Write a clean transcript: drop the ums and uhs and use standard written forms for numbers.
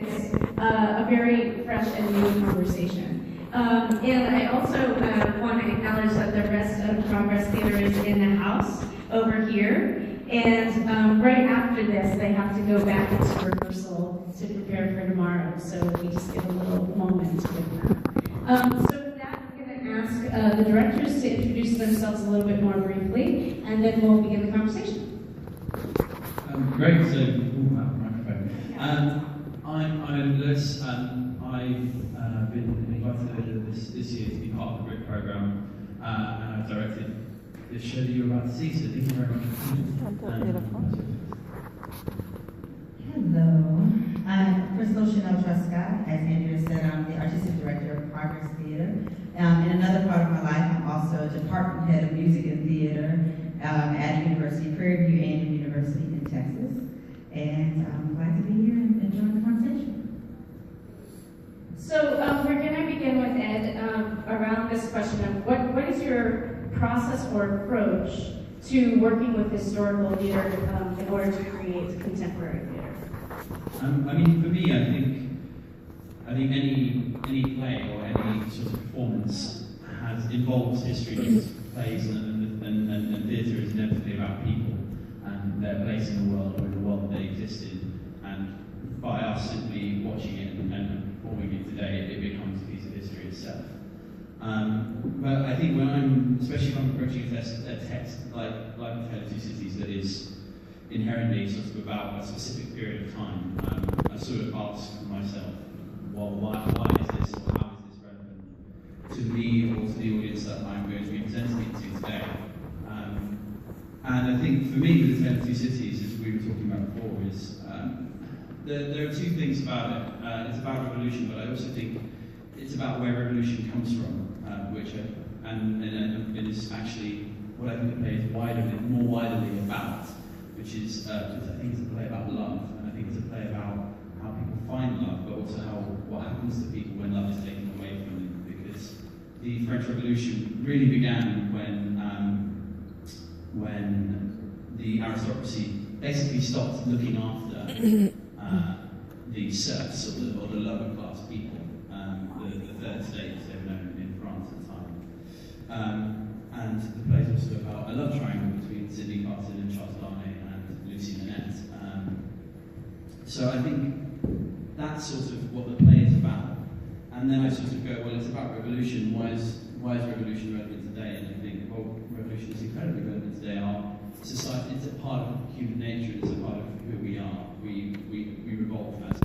A very fresh and new conversation. And I also want to acknowledge that the rest of Progress Theater is in the house over here. And right after this, they have to go back into rehearsal to prepare for tomorrow. So we just get a little moment with them. So with that, I'm going to ask the directors to introduce themselves a little bit more briefly, and then we'll begin the conversation. Great, so, microphone. I'm Lewis, and I've been invited this year to be part of the BRIC programme, and I've directed this show that you're about to see, so thank you very much for coming. Hello, Crystal Chanel Truscott. As Andrea said, I'm the Artistic Director of Progress Theater. In another part of my life, I'm also a Department Head of Music and Theater at University, Prairie View A&M University in Texas. And I'm glad to be here and enjoying the conversation. So we're going to begin with Ed around this question of what is your process or approach to working with historical theater in order to create contemporary theater? I mean, for me, I think any play or any sort of performance involves history. Plays and theatre is inevitably about people and their place in the world or in the world that they exist in. And by us simply watching it and performing it today, it becomes a piece of history itself. But I think especially when I'm approaching a text like A Tale of Two Cities that is inherently sort of about a specific period of time, I sort of ask myself, well, why is this, or how is this relevant to me or to the audience that I'm going to be presenting it to today? And I think for me, with A Tale of Two Cities, as we were talking about before, is there are two things about it. It's about revolution, but I also think it's about where revolution comes from, and it is actually what I think the play is more widely about, which is I think it's a play about love, and I think it's a play about how people find love, but also what happens to people when love is taken away from them. Because the French Revolution really began when the aristocracy basically stopped looking after the serfs or the lower class people, the third state as they were known in France at the time. And the play is also about a love triangle between Sidney Carton and Charles Darnay and Lucy Nanette. So I think that's sort of what the play is about. And then I sort of go, well, it's about revolution. Why is revolution relevant today? And I think, well, revolution is incredibly relevant today. Our society, it's a part of human nature. It's a part of who we are. We revolve as